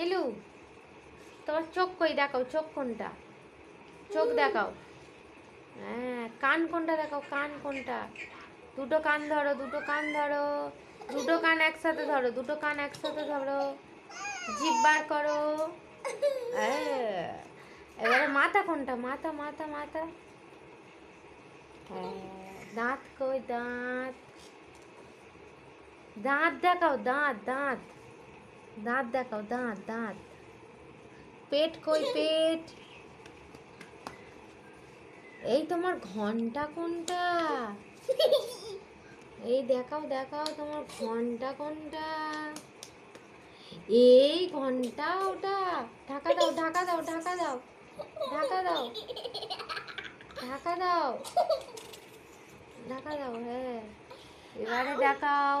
এলু, তোমার চোখ কই দেখাও, চোখ কোনটা? চোখ দেখাও। হ্যাঁ, কান কোনটা দেখাও, কান কোনটা? দুটো কান ধরো, দুটো কান ধরো, দুটো কান একসাথে ধরো, দুটো কান একসাথে ধরো। জিভ বার করো। এবারে মাথা কোনটা? মাথা মাথা মাথা। হ্যাঁ, দাঁত কই? দাঁত, দাঁত দেখাও, দাঁত দাঁত, দাঁত দেখাও, দাঁত দাঁত। পেট কই? পেট। এই তোমার ঘন্টা কোনটা? এই দেখাও দেখাও, তোমার ঘন্টা কোনটা? এই ঘন্টা ওটা। ঢাকা দাও, ঢাকা দাও, ঢাকা দাও, ঢাকা দাও, ঢাকা দাও, ঢাকা দাও। হ্যাঁ, এবারে দেখাও।